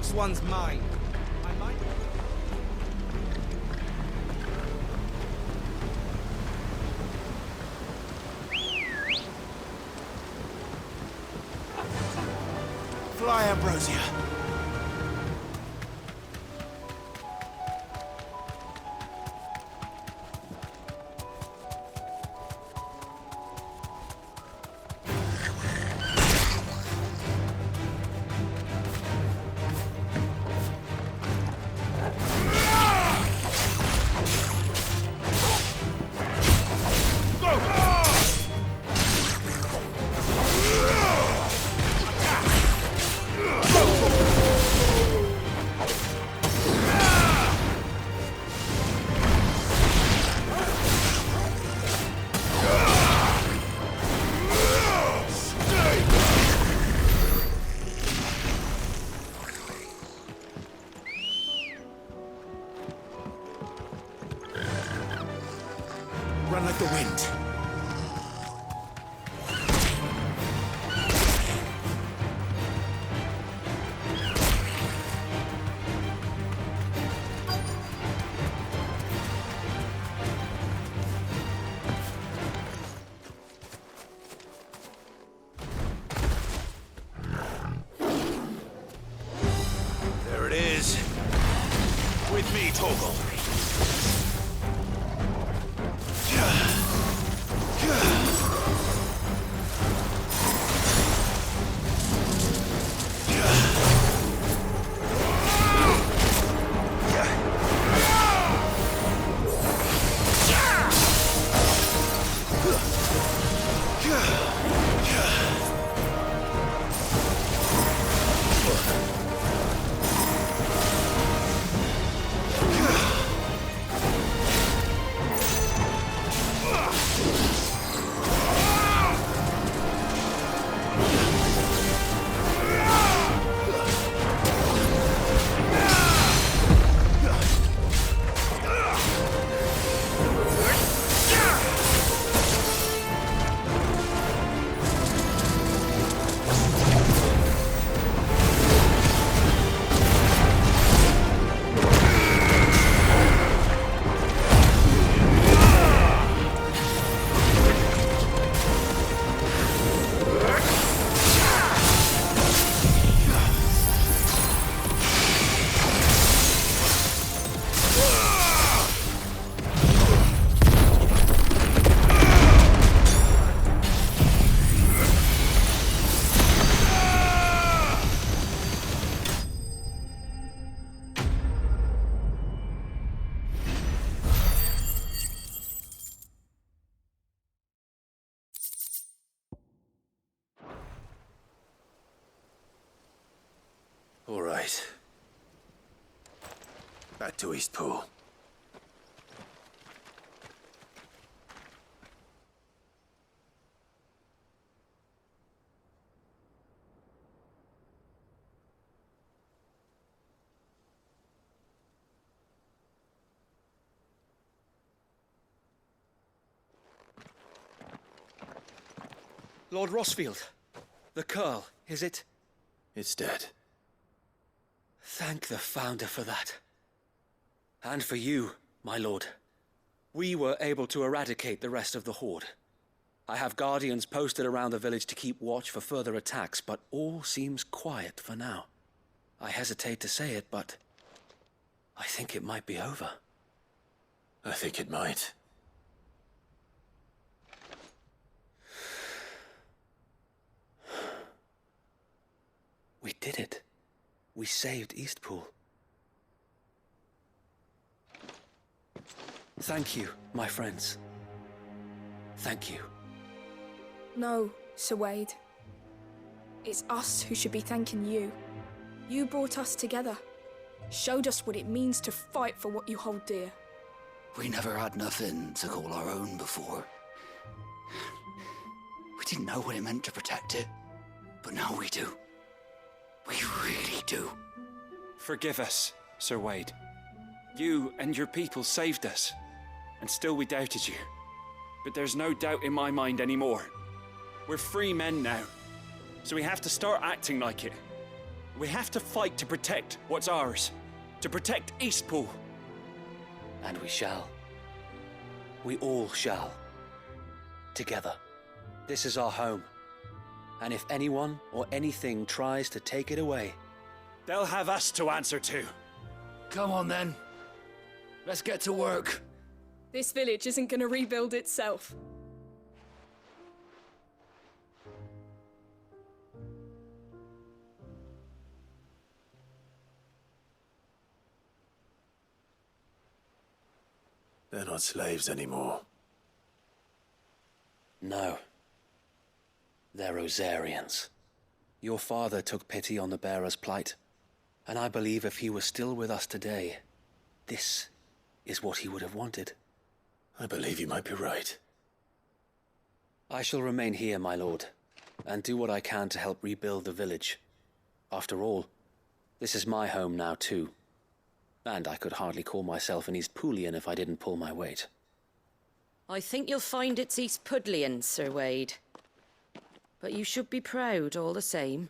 next one's mine. I might... Fly, Ambrosia. Run like the wind. There it is. With me, Torgal. All right. Back to Eastpool. Lord Rosfield, the Curl, is it? It's dead. Thank the Founder for that. And for you, my lord. We were able to eradicate the rest of the Horde. I have guardians posted around the village to keep watch for further attacks, but all seems quiet for now. I hesitate to say it, but I think it might be over. I think it might. We did it. We saved Eastpool. Thank you, my friends. Thank you. No, Sir Wade. It's us who should be thanking you. You brought us together. Showed us what it means to fight for what you hold dear. We never had nothing to call our own before. We didn't know what it meant to protect it, but now we do. We really do. Forgive us, Sir Wade. You and your people saved us, and still we doubted you. But there's no doubt in my mind anymore. We're free men now, so we have to start acting like it. We have to fight to protect what's ours. To protect Eastpool. And we shall. We all shall. Together. This is our home. And if anyone or anything tries to take it away, They'll have us to answer to. Come on then. Let's get to work. This village isn't gonna rebuild itself. They're not slaves anymore. no. They're Rosarians. Your father took pity on the bearer's plight, and I believe if he were still with us today, this is what he would have wanted. I believe you might be right. I shall remain here, my lord, and do what I can to help rebuild the village. After all, this is my home now too, and I could hardly call myself an Eastpoolian if I didn't pull my weight. I think you'll find it's East Pudlian, Sir Wade. But you should be proud all the same.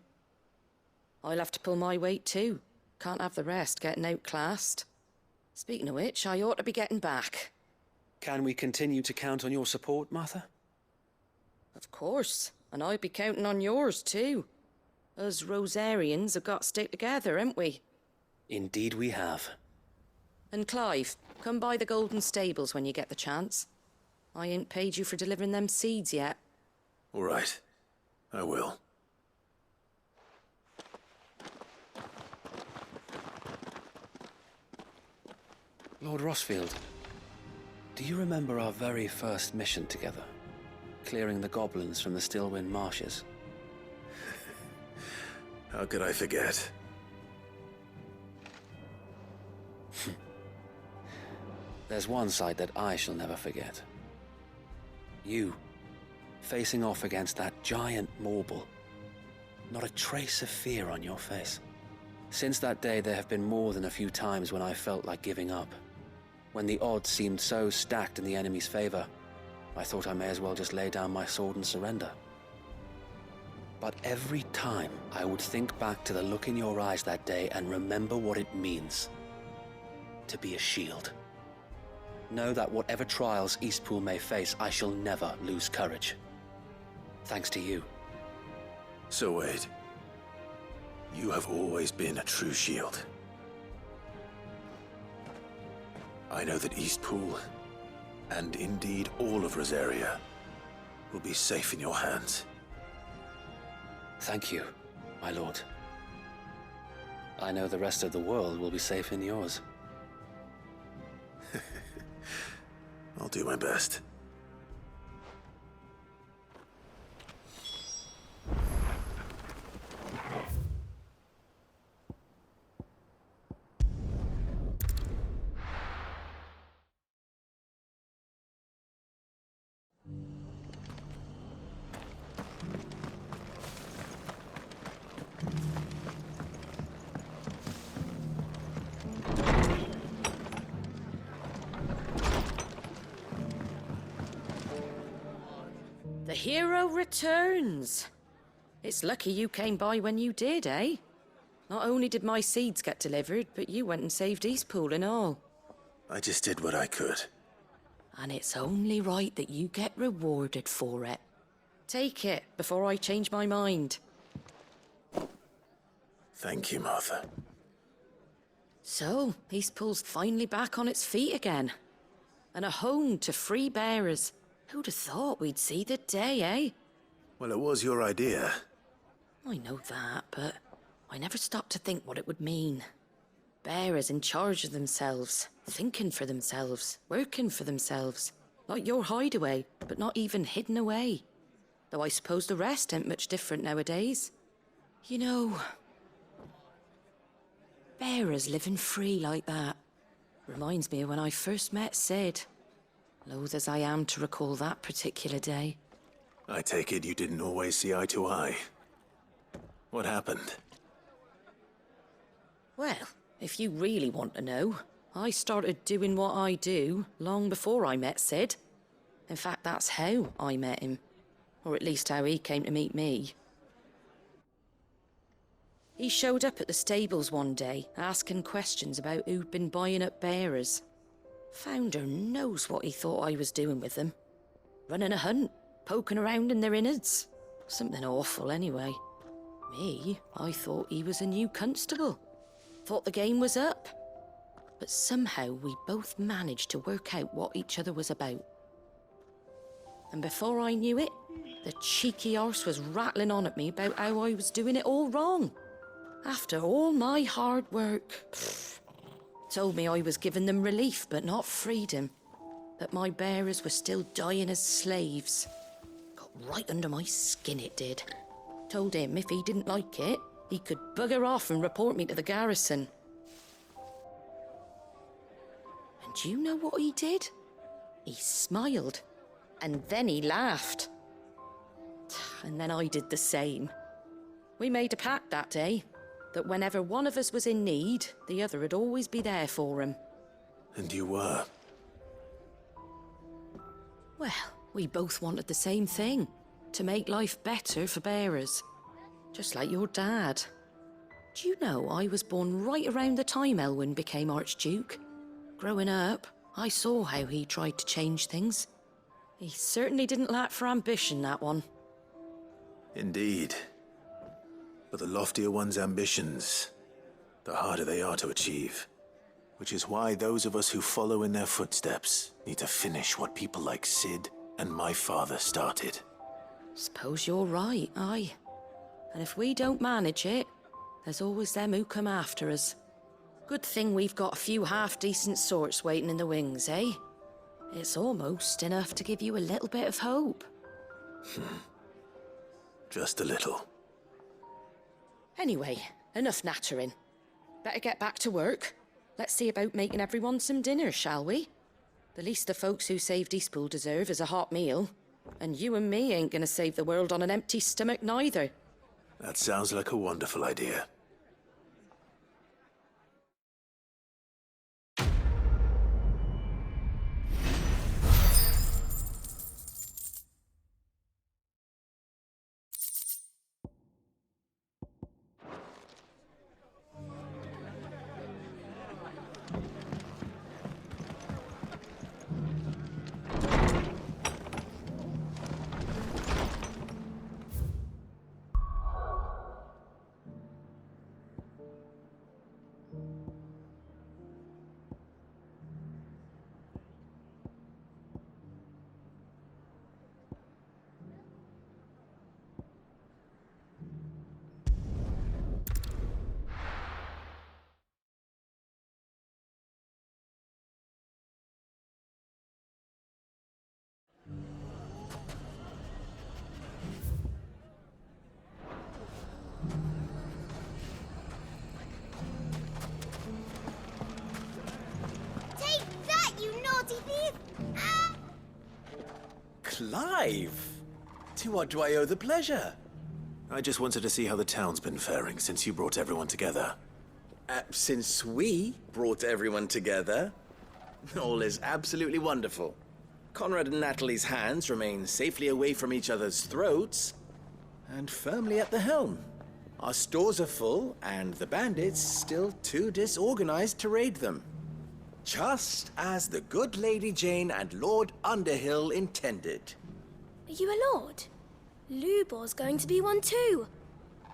I'll have to pull my weight too. Can't have the rest getting outclassed. Speaking of which, I ought to be getting back. Can we continue to count on your support, Martha? Of course, and I'll be counting on yours too. Us Rosarians have got to stick together, haven't we? Indeed we have. And Clive, come by the Golden Stables when you get the chance. I ain't paid you for delivering them seeds yet. All right. I will. Lord Rossfield, do you remember our very first mission together? Clearing the goblins from the Stillwind marshes? How could I forget? There's one sight that I shall never forget. You, facing off against that giant Morble. Not a trace of fear on your face. Since that day, there have been more than a few times when I felt like giving up. When the odds seemed so stacked in the enemy's favor, I thought I may as well just lay down my sword and surrender. But every time, I would think back to the look in your eyes that day and remember what it means to be a shield. Know that whatever trials Eastpool may face, I shall never lose courage. Thanks to you. So Wade, you have always been a true shield. I know that Eastpool, and indeed all of Rosaria, will be safe in your hands. Thank you, my lord. I know the rest of the world will be safe in yours. I'll do my best. The hero returns. It's lucky you came by when you did, eh? Not only did my seeds get delivered, but you went and saved Eastpool and all. I just did what I could. And it's only right that you get rewarded for it. Take it before I change my mind. Thank you, Martha. So, Eastpool's finally back on its feet again. And a home to free bearers. Who'd have thought we'd see the day, eh? Well, it was your idea. I know that, but I never stopped to think what it would mean. Bearers in charge of themselves, thinking for themselves, working for themselves. Like your hideaway, but not even hidden away. Though I suppose the rest ain't much different nowadays. You know, bearers living free like that reminds me of when I first met Sid. Loath as I am to recall that particular day. I take it you didn't always see eye to eye. What happened? Well, if you really want to know, I started doing what I do long before I met Sid. In fact, that's how I met him. Or at least how he came to meet me. He showed up at the stables one day, asking questions about who'd been buying up bearers. Founder knows what he thought I was doing with them. Running a hunt, poking around in their innards. Something awful, anyway. Me, I thought he was a new constable. Thought the game was up. But somehow we both managed to work out what each other was about. And before I knew it, the cheeky arse was rattling on at me about how I was doing it all wrong. After all my hard work. Told me I was giving them relief, but not freedom. That my bearers were still dying as slaves. Got right under my skin, it did. Told him if he didn't like it, he could bugger off and report me to the garrison. And do you know what he did? He smiled. And then he laughed. And then I did the same. We made a pact that day, that whenever one of us was in need, the other would always be there for him. And you were? Well, we both wanted the same thing. To make life better for bearers. Just like your dad. Do you know I was born right around the time Elwyn became Archduke? Growing up, I saw how he tried to change things. He certainly didn't lack for ambition, that one. Indeed. But the loftier one's ambitions, the harder they are to achieve. Which is why those of us who follow in their footsteps need to finish what people like Cid and my father started. Suppose you're right, aye. And if we don't manage it, there's always them who come after us. Good thing we've got a few half-decent sorts waiting in the wings, eh? It's almost enough to give you a little bit of hope. Just a little. Anyway, enough nattering. Better get back to work. Let's see about making everyone some dinner, shall we? The least the folks who saved Eastpool deserve is a hot meal. And you and me ain't gonna save the world on an empty stomach neither. That sounds like a wonderful idea. Clive! To what do I owe the pleasure? I just wanted to see how the town's been faring since you brought everyone together. Since we brought everyone together, all is absolutely wonderful. Conrad and Natalie's hands remain safely away from each other's throats, and firmly at the helm. Our stores are full, and the bandits still too disorganized to raid them. Just as the good Lady Jane and Lord Underhill intended. Are you a lord? Lubor's going to be one too.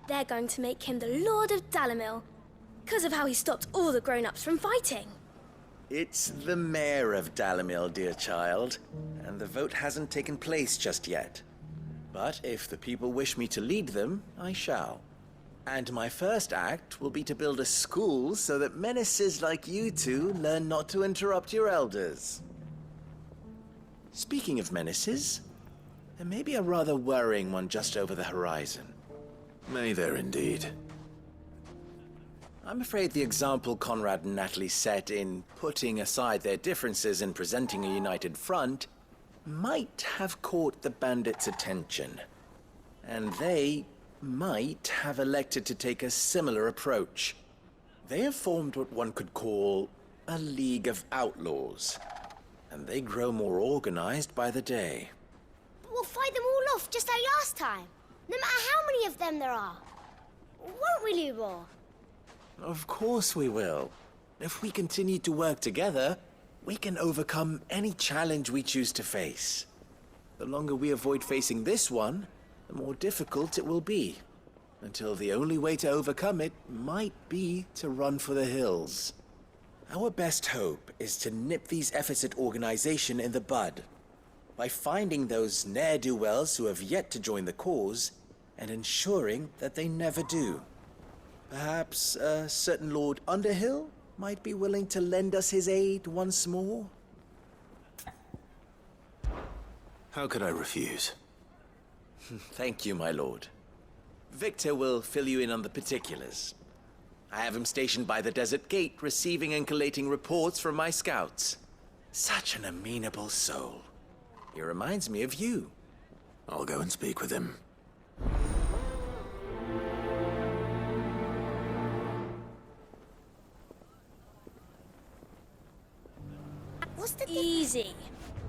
They're going to make him the Lord of Dalimil, because of how he stopped all the grown-ups from fighting. It's the mayor of Dalimil, dear child, and the vote hasn't taken place just yet. But if the people wish me to lead them, I shall. And my first act will be to build a school so that menaces like you two learn not to interrupt your elders. Speaking of menaces, there may be a rather worrying one just over the horizon. May there indeed. I'm afraid the example Conrad and Natalie set in putting aside their differences and presenting a united front might have caught the bandits' attention. And they might have elected to take a similar approach. They have formed what one could call a League of Outlaws, and they grow more organized by the day. But we'll fight them all off just like last time, no matter how many of them there are. won't we, Lubor? Of course we will. If we continue to work together, we can overcome any challenge we choose to face. The longer we avoid facing this one, the more difficult it will be. Until the only way to overcome it might be to run for the hills. Our best hope is to nip these efforts at organization in the bud by finding those ne'er-do-wells who have yet to join the cause and ensuring that they never do. Perhaps a certain Lord Underhill might be willing to lend us his aid once more? How could I refuse? Thank you, my lord. Victor will fill you in on the particulars. I have him stationed by the Desert Gate, receiving and collating reports from my scouts. Such an amenable soul. He reminds me of you. I'll go and speak with him. What's the easy?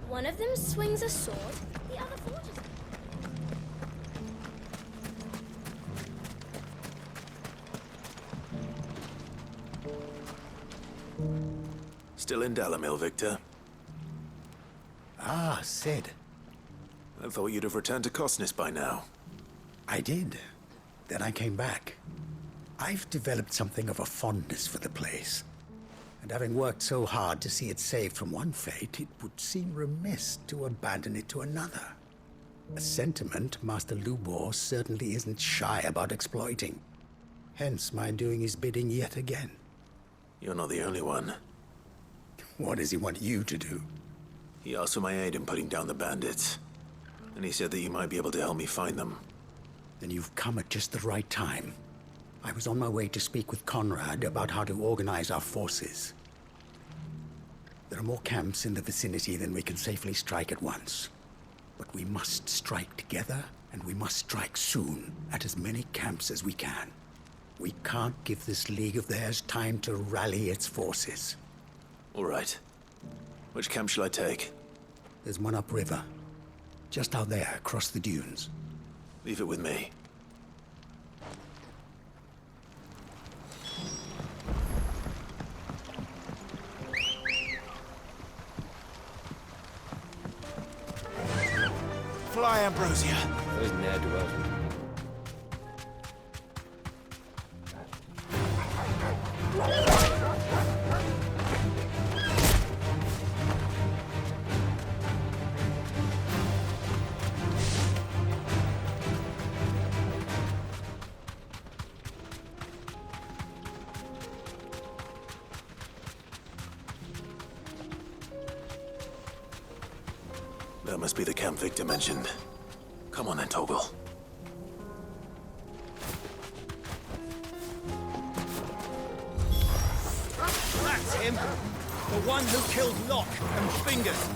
One of them swings a sword, the other forges. Still in Dalimil, Victor? Ah, Cid. I thought you'd have returned to Cosnis by now. I did. Then I came back. I've developed something of a fondness for the place. And having worked so hard to see it saved from one fate, it would seem remiss to abandon it to another. A sentiment Master Lubor certainly isn't shy about exploiting. Hence my doing his bidding yet again. You're not the only one. What does he want you to do? He asked for my aid in putting down the bandits. And he said that you might be able to help me find them. Then you've come at just the right time. I was on my way to speak with Conrad about how to organize our forces. There are more camps in the vicinity than we can safely strike at once. But we must strike together, and we must strike soon at as many camps as we can. We can't give this league of theirs time to rally its forces. All right. Which camp shall I take? There's one upriver. Just out there, across the dunes. Leave it with me. Fly, Ambrosia. Those ne'er-do-wells. That must be the camp Victor mentioned. Come on then, Toggle. That's him! The one who killed Locke and Fingers!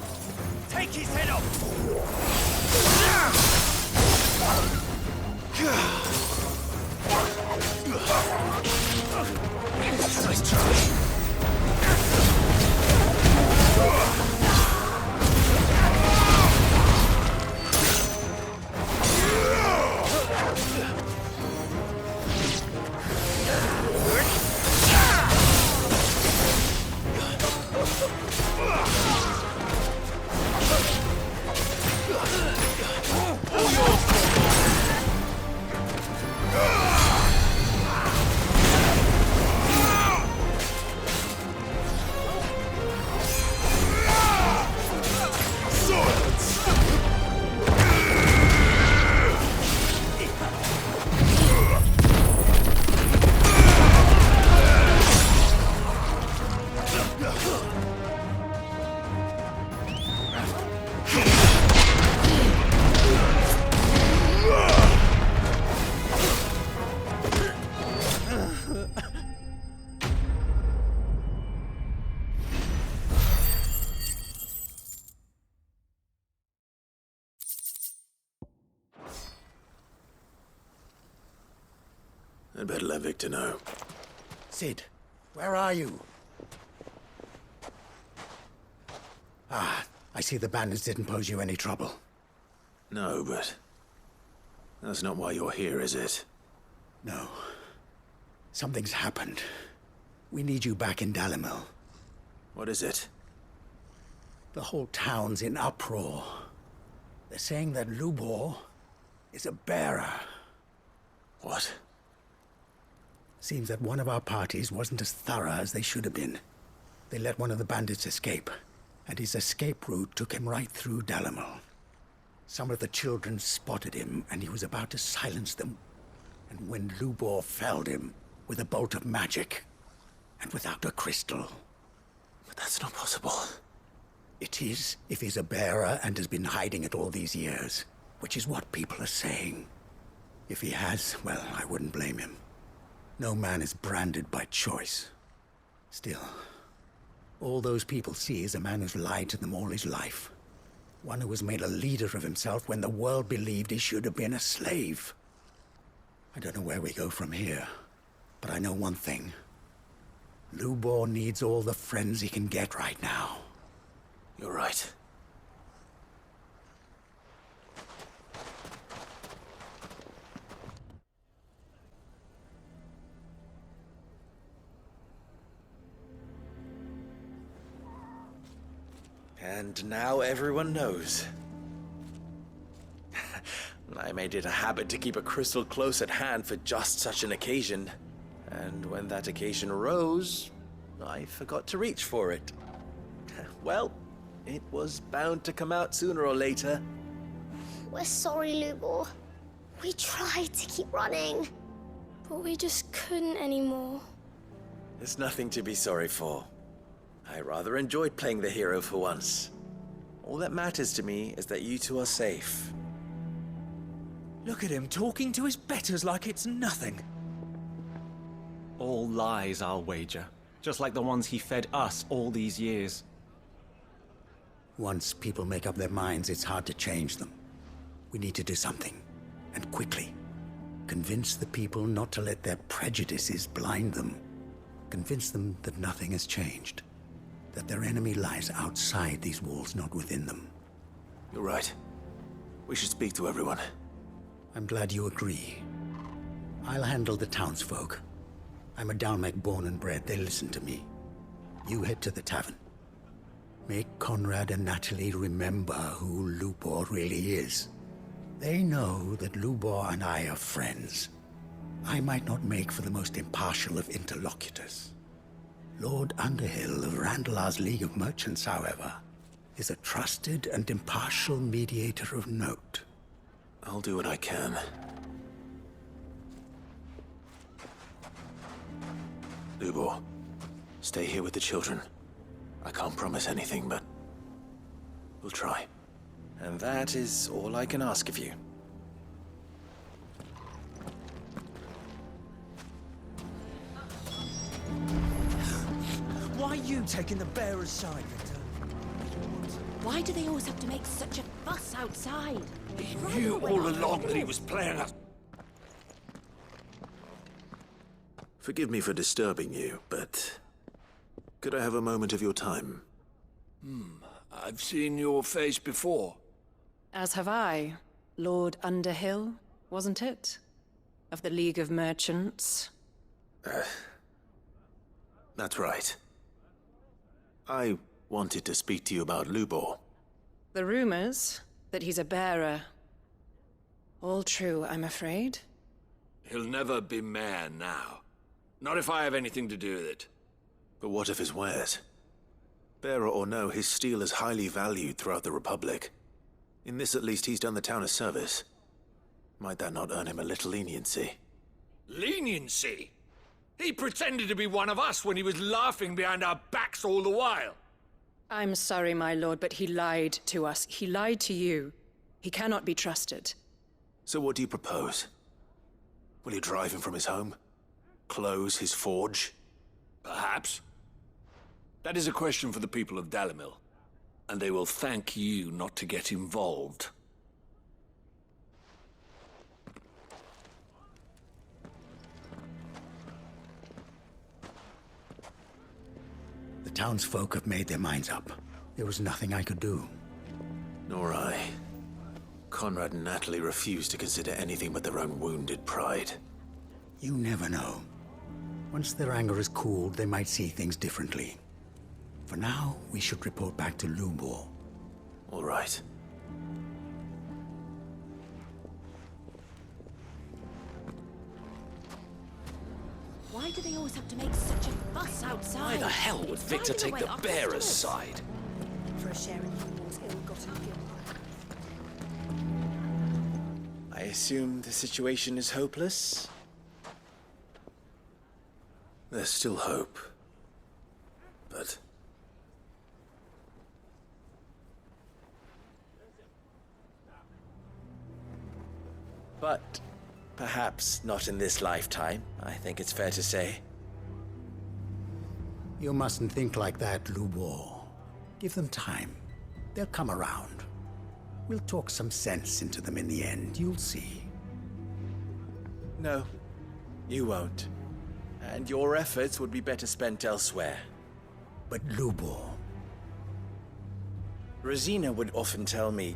Take his head off! Nice try. I'd better let Victor know. Cid, where are you? Ah, I see the bandits didn't pose you any trouble. No, but that's not why you're here, is it? No. Something's happened. We need you back in Dalimil. What is it? The whole town's in uproar. They're saying that Lubor is a bearer. What? Seems that one of our parties wasn't as thorough as they should have been. They let one of the bandits escape, and his escape route took him right through Dalimil. Some of the children spotted him, and he was about to silence them. And when Lubor felled him with a bolt of magic, and without a crystal. But that's not possible. It is, if he's a bearer and has been hiding it all these years, which is what people are saying. If he has, well, I wouldn't blame him. No man is branded by choice. Still, all those people see is a man who's lied to them all his life. One who was made a leader of himself when the world believed he should have been a slave. I don't know where we go from here, but I know one thing. Lubor needs all the friends he can get right now. You're right. And now everyone knows. I made it a habit to keep a crystal close at hand for just such an occasion. And when that occasion arose, I forgot to reach for it. Well, it was bound to come out sooner or later. We're sorry, Lubor. We tried to keep running, but we just couldn't anymore. There's nothing to be sorry for. I rather enjoyed playing the hero for once. All that matters to me is that you two are safe. Look at him talking to his betters like it's nothing. All lies, I'll wager. Just like the ones he fed us all these years. Once people make up their minds, it's hard to change them. We need to do something, and quickly. Convince the people not to let their prejudices blind them. Convince them that nothing has changed. That their enemy lies outside these walls, not within them. You're right. We should speak to everyone. I'm glad you agree. I'll handle the townsfolk. I'm a Dalmec born and bred. They listen to me. You head to the tavern. Make Conrad and Natalie remember who Lubor really is. They know that Lubor and I are friends. I might not make for the most impartial of interlocutors. Lord Underhill of Randalar's League of Merchants, however, is a trusted and impartial mediator of note. I'll do what I can. Lubor, stay here with the children. I can't promise anything, but we'll try. And that is all I can ask of you. Why are you taking the bearer's side, Victor? Why do they always have to make such a fuss outside? He knew all along that he was playing us. Forgive me for disturbing you, but could I have a moment of your time? I've seen your face before. As have I. Lord Underhill, wasn't it? Of the League of Merchants. That's right. I wanted to speak to you about Lubor. The rumors that he's a bearer. All true, I'm afraid. He'll never be mayor now. Not if I have anything to do with it. But what of his wares? Bearer or no, his steel is highly valued throughout the Republic. In this at least, he's done the town a service. Might that not earn him a little leniency? Leniency? He pretended to be one of us when he was laughing behind our backs all the while. I'm sorry, my lord, but he lied to us. He lied to you. He cannot be trusted. So what do you propose? Will you drive him from his home? Close his forge? Perhaps. That is a question for the people of Dalimil, and they will thank you not to get involved. The townsfolk have made their minds up. There was nothing I could do. Nor I. Conrad and Natalie refused to consider anything but their own wounded pride. You never know. Once their anger is cooled, they might see things differently. For now, we should report back to Lubor. All right. Why do they always have to make such a fuss outside? Why the hell would It's Victor driving take away the our bearer's customers. side? For a share in Lubor's ill-gotten guilt. I assume the situation is hopeless? There's still hope. But But perhaps not in this lifetime, I think it's fair to say. You mustn't think like that, Lubor. Give them time. They'll come around. We'll talk some sense into them in the end, you'll see. No, you won't. And your efforts would be better spent elsewhere. But Lubor... Rosina would often tell me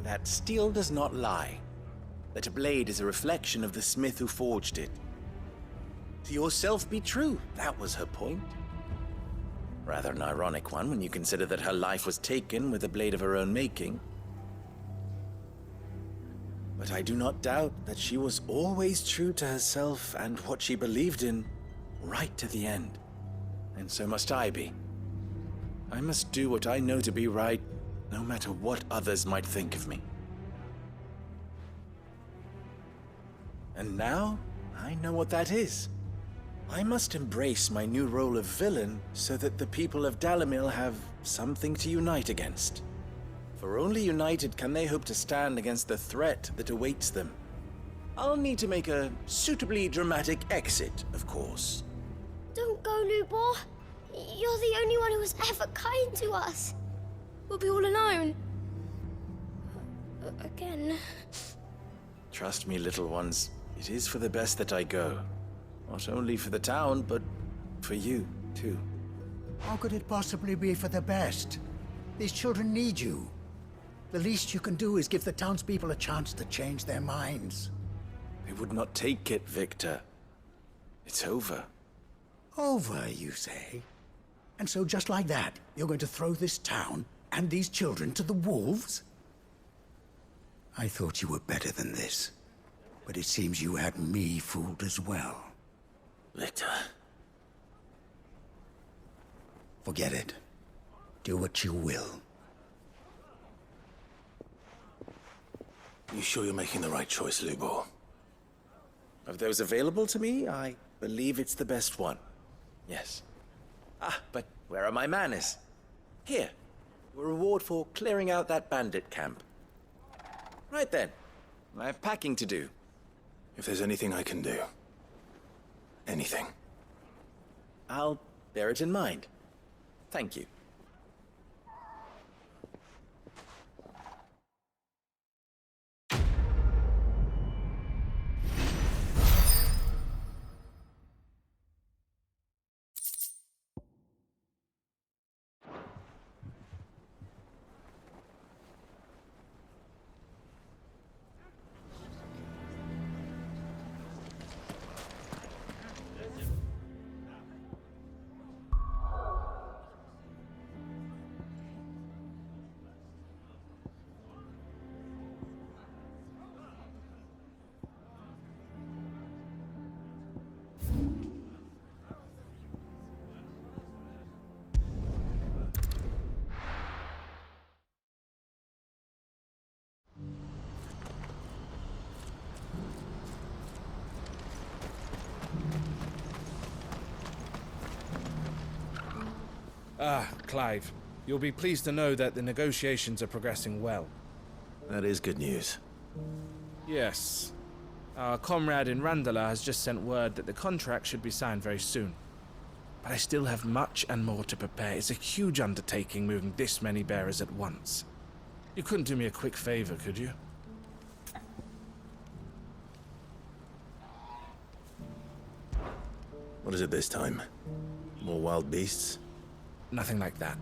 that steel does not lie, that a blade is a reflection of the smith who forged it. To yourself be true, that was her point. Rather an ironic one when you consider that her life was taken with a blade of her own making. But I do not doubt that she was always true to herself and what she believed in, right to the end. And so must I be. I must do what I know to be right, no matter what others might think of me. And now, I know what that is. I must embrace my new role of villain so that the people of Dalimil have something to unite against. For only united can they hope to stand against the threat that awaits them. I'll need to make a suitably dramatic exit, of course. Don't go, Lubor. You're the only one who was ever kind to us. We'll be all alone. Again. Trust me, little ones, it is for the best that I go. Not only for the town, but for you, too. How could it possibly be for the best? These children need you. The least you can do is give the townspeople a chance to change their minds. They would not take it, Victor. It's over. Over, you say? And so just like that, you're going to throw this town and these children to the wolves? I thought you were better than this. But it seems you had me fooled as well. Victor... Forget it. Do what you will. You sure you're making the right choice, Lubor? Of those available to me, I believe it's the best one. Yes. Ah, but where are my manners? Here. A reward for clearing out that bandit camp. Right then. I have packing to do. If there's anything I can do. Anything. I'll bear it in mind. Thank you. Ah, Clive. You'll be pleased to know that the negotiations are progressing well. That is good news. Yes. Our comrade in Randala has just sent word that the contract should be signed very soon. But I still have much and more to prepare. It's a huge undertaking moving this many bearers at once. You couldn't do me a quick favor, could you? What is it this time? More wild beasts? Nothing like that.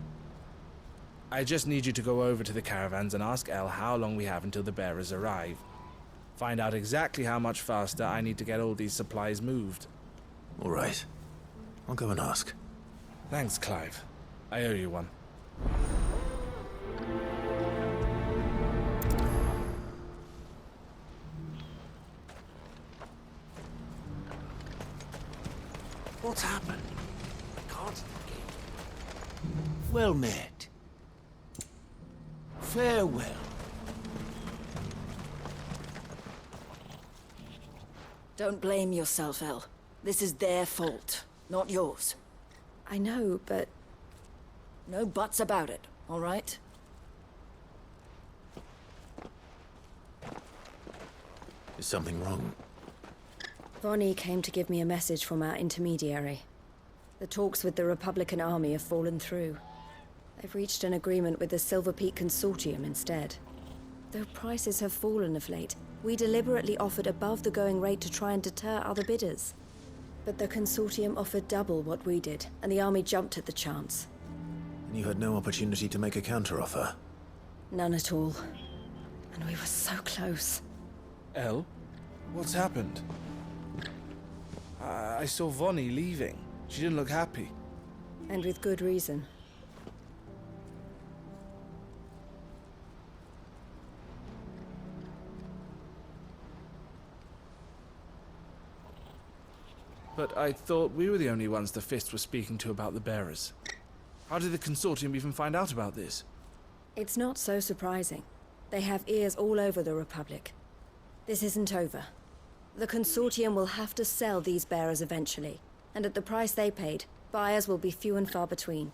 I just need you to go over to the caravans and ask El how long we have until the bearers arrive. Find out exactly how much faster I need to get all these supplies moved. All right. I'll go and ask. Thanks, Clive. I owe you one. What's happened? I can't. Well met. Farewell. Don't blame yourself, El. This is their fault, not yours. I know, but... No buts about it, all right? Is something wrong? Vonnie came to give me a message from our intermediary. The talks with the Republican army have fallen through. They've reached an agreement with the Silver Peak Consortium instead. Though prices have fallen of late, we deliberately offered above the going rate to try and deter other bidders. But the Consortium offered double what we did, and the army jumped at the chance. And you had no opportunity to make a counteroffer? None at all. And we were so close. Elle? What's happened? I saw Vonnie leaving. She didn't look happy. And with good reason. But I thought we were the only ones the Fist were speaking to about the bearers. How did the Consortium even find out about this? It's not so surprising. They have ears all over the Republic. This isn't over. The Consortium will have to sell these bearers eventually, and at the price they paid, buyers will be few and far between.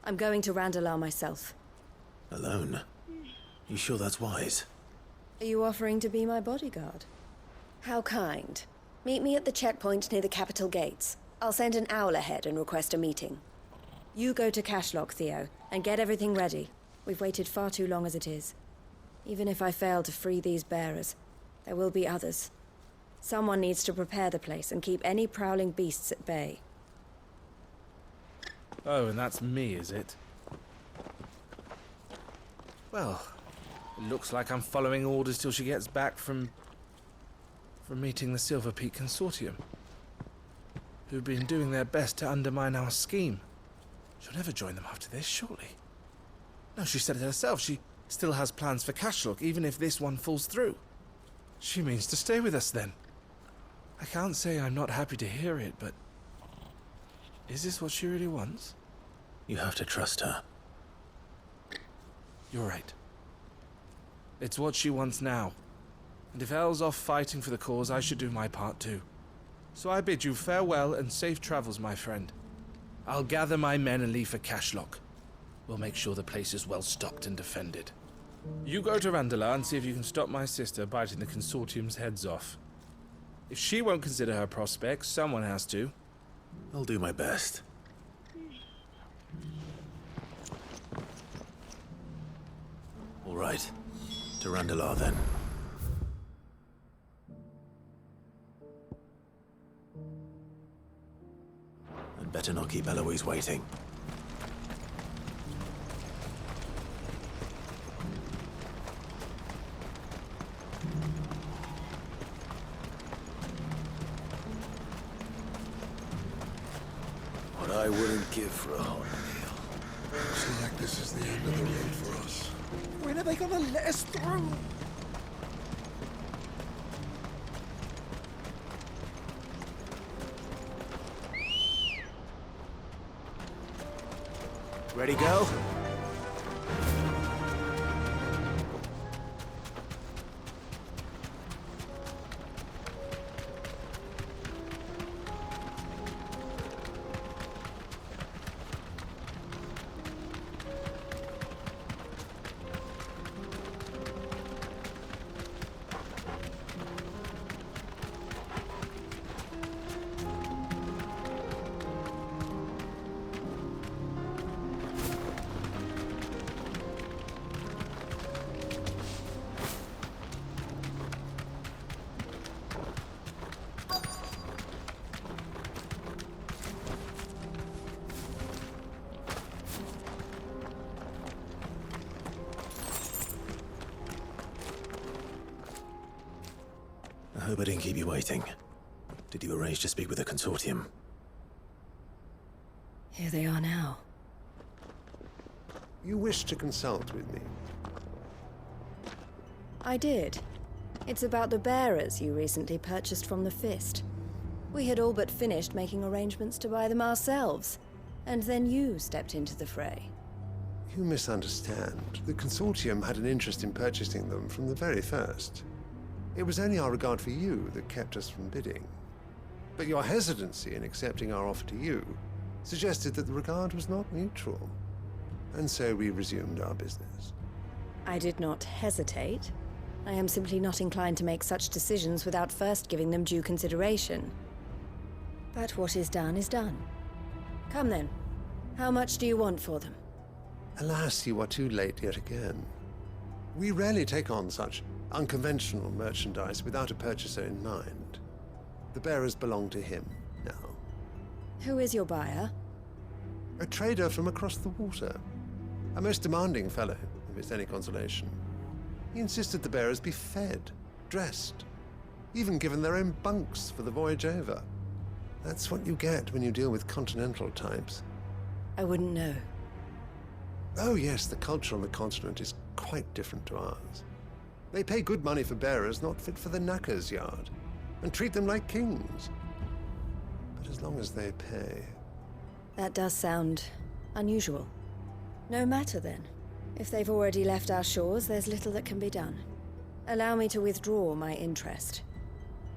I'm going to Randalar myself. Alone? You sure that's wise? Are you offering to be my bodyguard? How kind. Meet me at the checkpoint near the capital gates. I'll send an owl ahead and request a meeting. You go to Cashlock, Theo, and get everything ready. We've waited far too long as it is. Even if I fail to free these bearers, there will be others. Someone needs to prepare the place and keep any prowling beasts at bay. Oh, and that's me, is it? Well, it looks like I'm following orders till she gets back from meeting the Silver Peak Consortium, who've been doing their best to undermine our scheme. She'll never join them after this, surely. No, she said it herself. She still has plans for Cashlock, even if this one falls through. She means to stay with us, then. I can't say I'm not happy to hear it, but... is this what she really wants? You have to trust her. You're right. It's what she wants now. And if Elle's off fighting for the cause, I should do my part too. So I bid you farewell and safe travels, my friend. I'll gather my men and leave for Cashlock. We'll make sure the place is well stocked and defended. You go to Randalar and see if you can stop my sister biting the Consortium's heads off. If she won't consider her prospects, someone has to. I'll do my best. All right. To Randalar, then. And better not keep Eloise waiting. What I wouldn't give for a hot meal. Looks like this is the end of the road for us. When are they gonna let us through? Ready, go? I hope I didn't keep you waiting. Did you arrange to speak with the Consortium? Here they are now. You wish to consult with me? I did. It's about the bearers you recently purchased from the Fist. We had all but finished making arrangements to buy them ourselves, and then you stepped into the fray. You misunderstand. The Consortium had an interest in purchasing them from the very first. It was only our regard for you that kept us from bidding. But your hesitancy in accepting our offer to you suggested that the regard was not mutual. And so we resumed our business. I did not hesitate. I am simply not inclined to make such decisions without first giving them due consideration. But what is done is done. Come then. How much do you want for them? Alas, you are too late yet again. We rarely take on such unconventional merchandise without a purchaser in mind. The bearers belong to him now. Who is your buyer? A trader from across the water. A most demanding fellow, if it's any consolation. He insisted the bearers be fed, dressed, even given their own bunks for the voyage over. That's what you get when you deal with continental types. I wouldn't know. Oh yes, the culture on the continent is quite different to ours. They pay good money for bearers not fit for the knacker's yard, and treat them like kings. But as long as they pay... That does sound unusual. No matter then. If they've already left our shores, there's little that can be done. Allow me to withdraw my interest.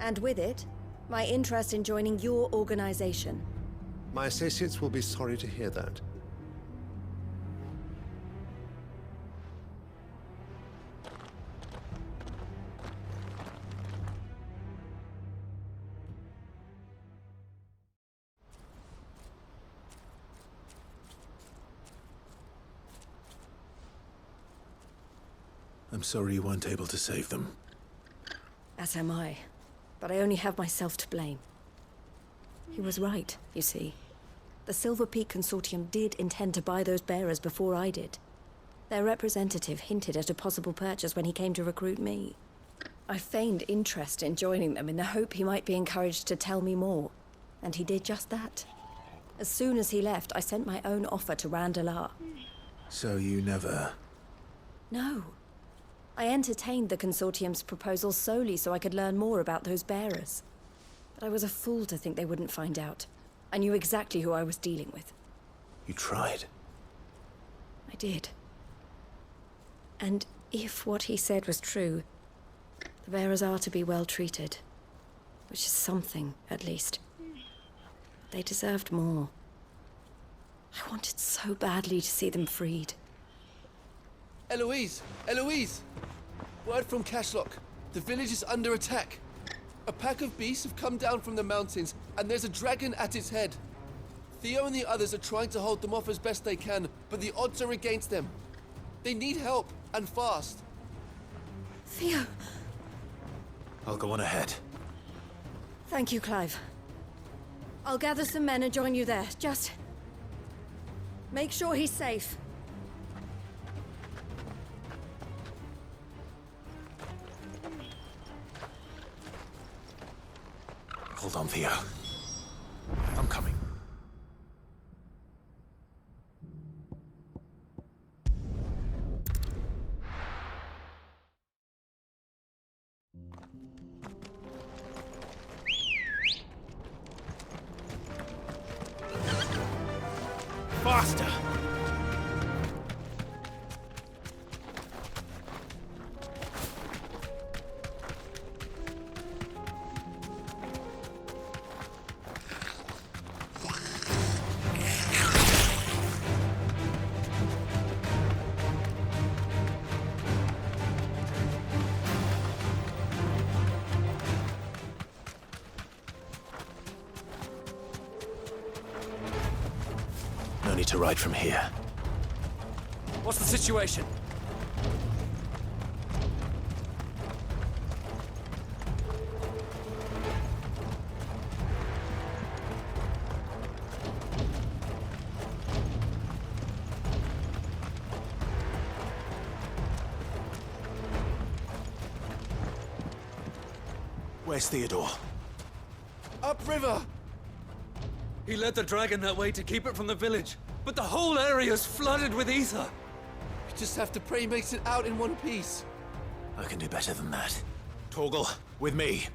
And with it, my interest in joining your organization. My associates will be sorry to hear that. I'm sorry you weren't able to save them. As am I. But I only have myself to blame. He was right, you see. The Silver Peak Consortium did intend to buy those bearers before I did. Their representative hinted at a possible purchase when he came to recruit me. I feigned interest in joining them in the hope he might be encouraged to tell me more. And he did just that. As soon as he left, I sent my own offer to Randalar. So you never... No. I entertained the Consortium's proposal solely so I could learn more about those bearers. But I was a fool to think they wouldn't find out. I knew exactly who I was dealing with. You tried. I did. And if what he said was true, the bearers are to be well treated. Which is something, at least. They deserved more. I wanted so badly to see them freed. Eloise! Eloise! Word from Cashlock. The village is under attack. A pack of beasts have come down from the mountains, and there's a dragon at its head. Theo and the others are trying to hold them off as best they can, but the odds are against them. They need help, and fast. Theo! I'll go on ahead. Thank you, Clive. I'll gather some men and join you there. Just... make sure he's safe. Hold on, Theo. I'm coming. Faster! No need to ride from here. What's the situation? Where's Theodore? Upriver! He led the dragon that way to keep it from the village, but the whole area's flooded with ether. We just have to pray he makes it out in one piece. I can do better than that. Torgal, with me.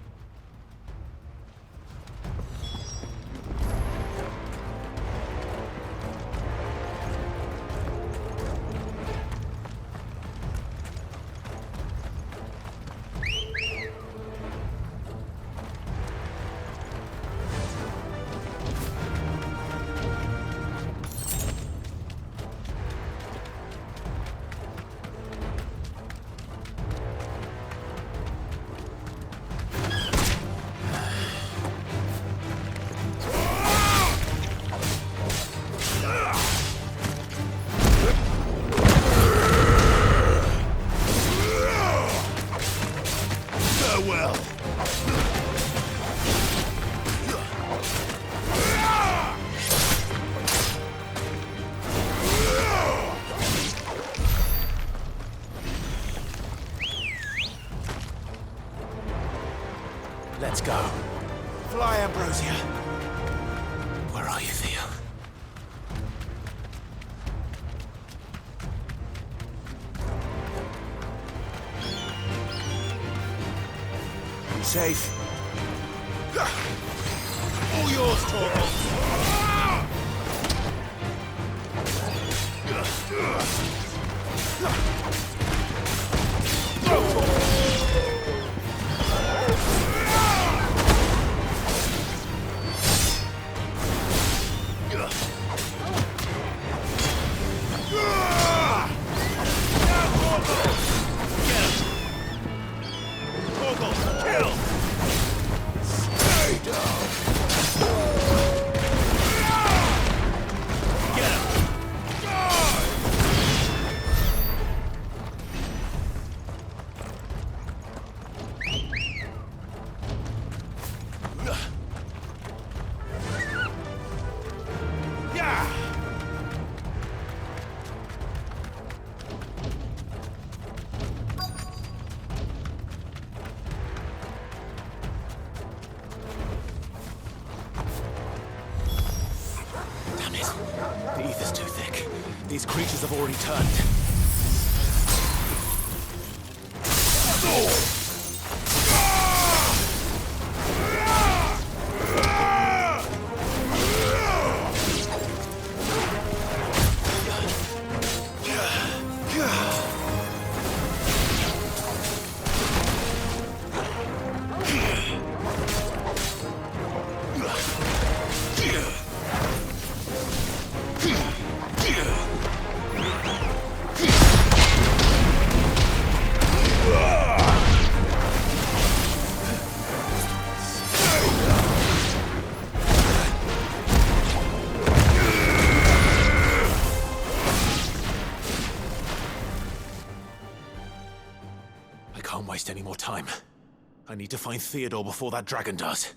Let's go. Fly, Ambrosia. Where are you, Theo? You safe? All yours, Torgal. The ether's too thick. These creatures have already turned. I can't waste any more time. I need to find Theodore before that dragon does.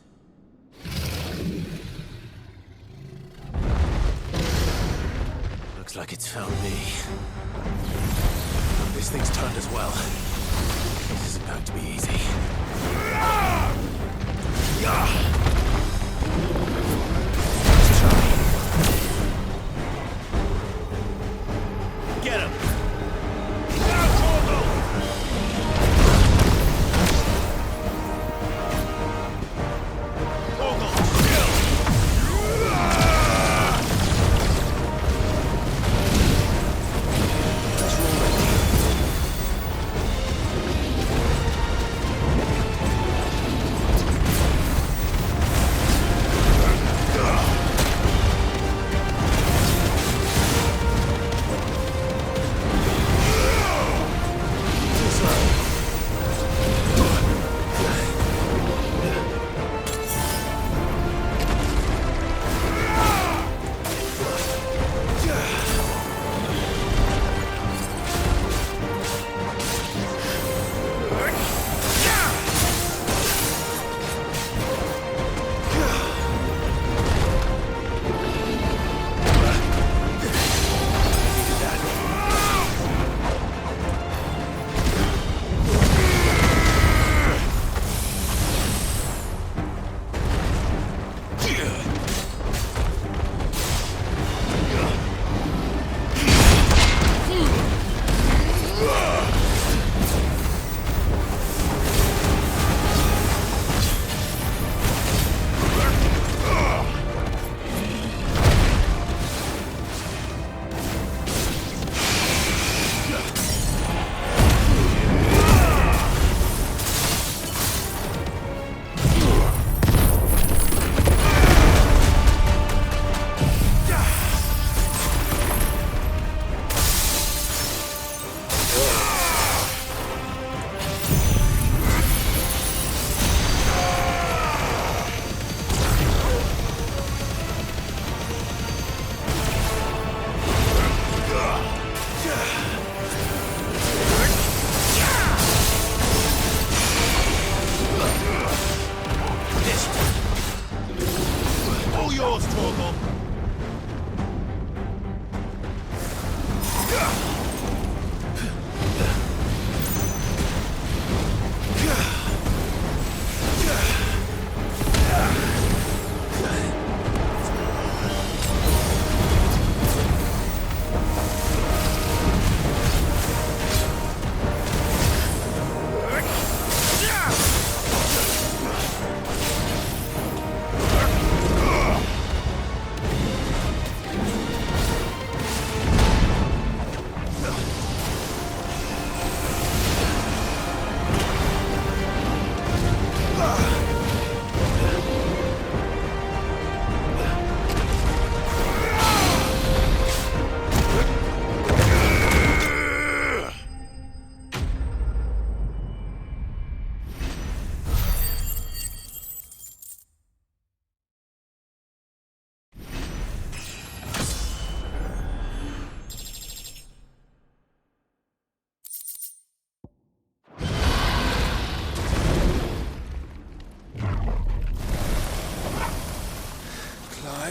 Looks like it's found me. This thing's turned as well. This isn't going to be easy. Let's try. Get him!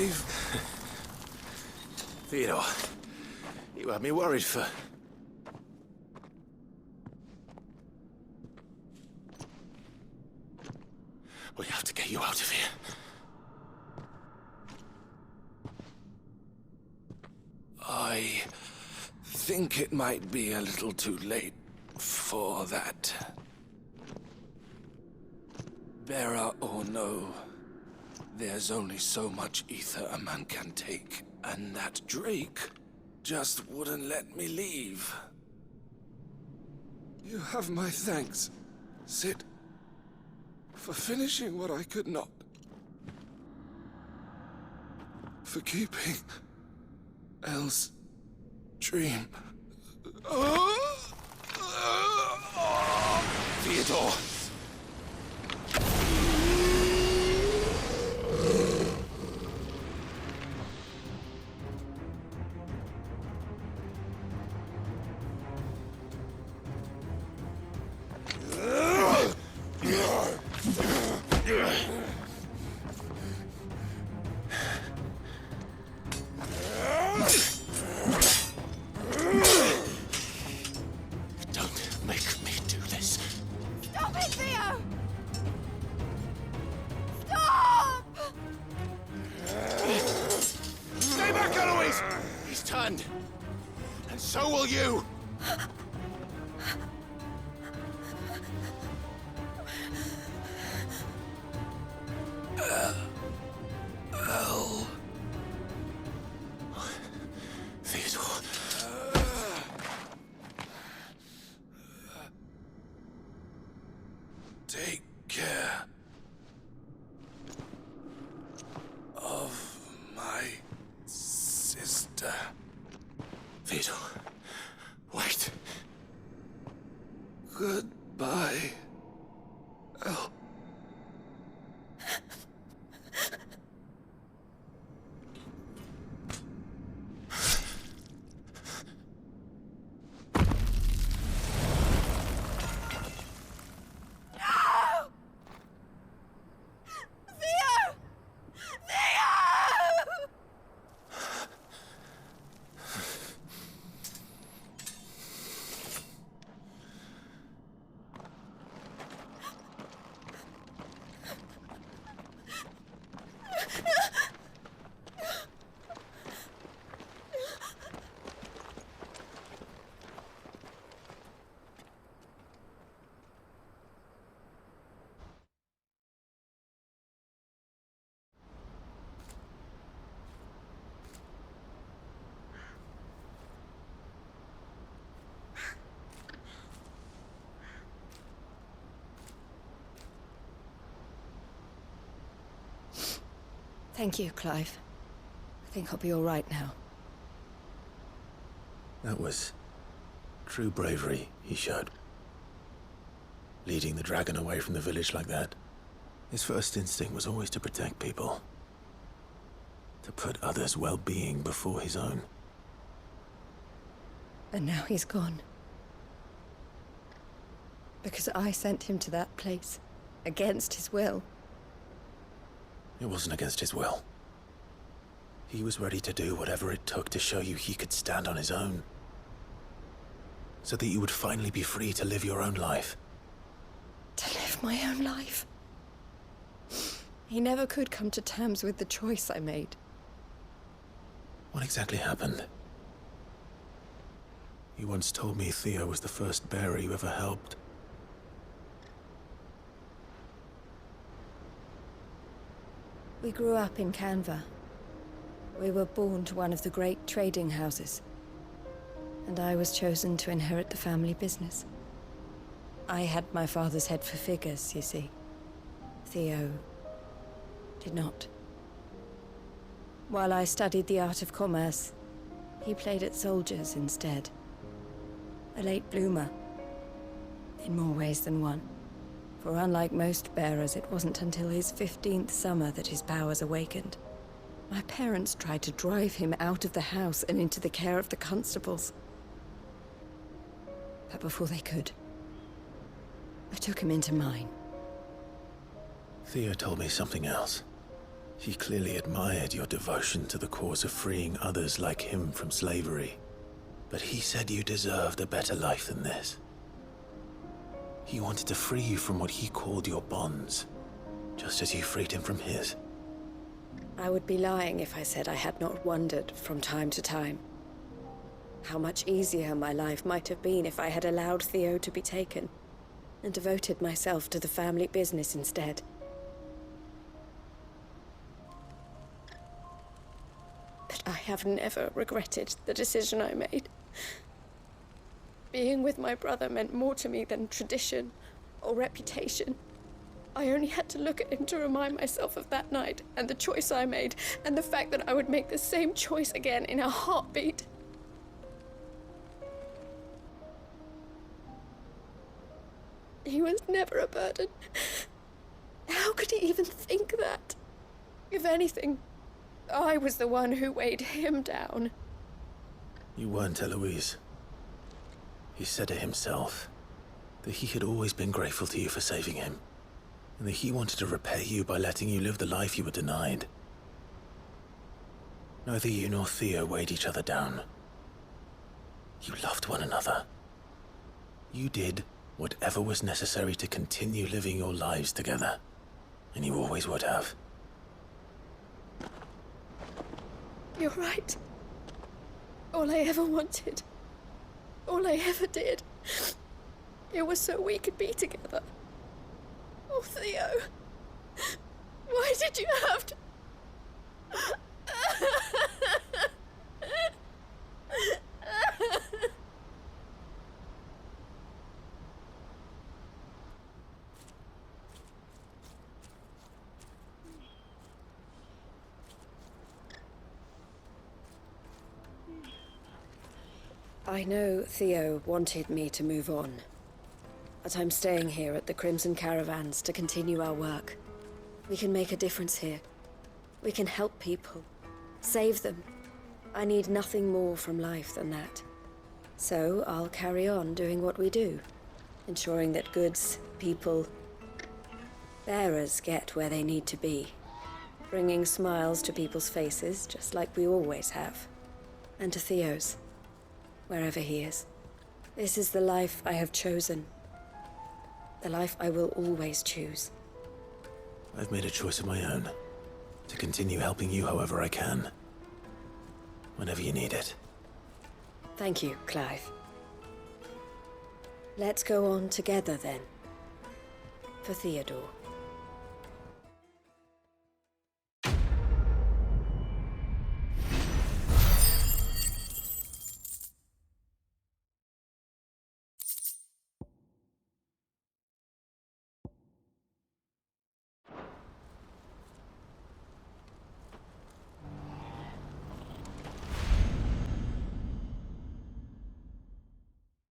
Clive. Theodore, you had me worried for... We have to get you out of here. I think it might be a little too late for that. Bearer or no, there's only so much ether a man can take, and that Drake just wouldn't let me leave. You have my thanks, Cid, for finishing what I could not. For keeping Elle's dream. Theodore! Don't make me do this. Stop it, Theo! Stop! Stay back, Eloise! He's turned. And so will you! Elle. Theodore. Take care of my sister. Theodore, wait. Goodbye, Elle. Thank you, Clive. I think I'll be all right now. That was true bravery he showed. Leading the dragon away from the village like that. His first instinct was always to protect people. To put others' well-being before his own. And now he's gone. Because I sent him to that place. Against his will. It wasn't against his will. He was ready to do whatever it took to show you he could stand on his own. So that you would finally be free to live your own life. To live my own life? He never could come to terms with the choice I made. What exactly happened? You once told me Theo was the first bearer you ever helped. We grew up in Canva. We were born to one of the great trading houses. And I was chosen to inherit the family business. I had my father's head for figures, you see. Theo did not. While I studied the art of commerce, he played at soldiers instead. A late bloomer, in more ways than one. For unlike most bearers, it wasn't until his 15th summer that his powers awakened. My parents tried to drive him out of the house and into the care of the constables. But before they could, I took him into mine. Theo told me something else. He clearly admired your devotion to the cause of freeing others like him from slavery. But he said you deserved a better life than this. He wanted to free you from what he called your bonds, just as you freed him from his. I would be lying if I said I had not wondered from time to time how much easier my life might have been if I had allowed Theo to be taken and devoted myself to the family business instead. But I have never regretted the decision I made. Being with my brother meant more to me than tradition or reputation. I only had to look at him to remind myself of that night and the choice I made and the fact that I would make the same choice again in a heartbeat. He was never a burden. How could he even think that? If anything, I was the one who weighed him down. You weren't, Eloise. He said it himself, that he had always been grateful to you for saving him, and that he wanted to repay you by letting you live the life you were denied. Neither you nor Theo weighed each other down. You loved one another. You did whatever was necessary to continue living your lives together, and you always would have. You're right. All I ever wanted, all I ever did, it was so we could be together. Oh, Theo, why did you have to... I know Theo wanted me to move on, but I'm staying here at the Crimson Caravans to continue our work. We can make a difference here. We can help people, save them. I need nothing more from life than that. So I'll carry on doing what we do, ensuring that goods, people, bearers get where they need to be, bringing smiles to people's faces just like we always have, and to Theo's, wherever he is. This is the life I have chosen. The life I will always choose. I've made a choice of my own, to continue helping you however I can, whenever you need it. Thank you, Clive. Let's go on together then. For Theodore.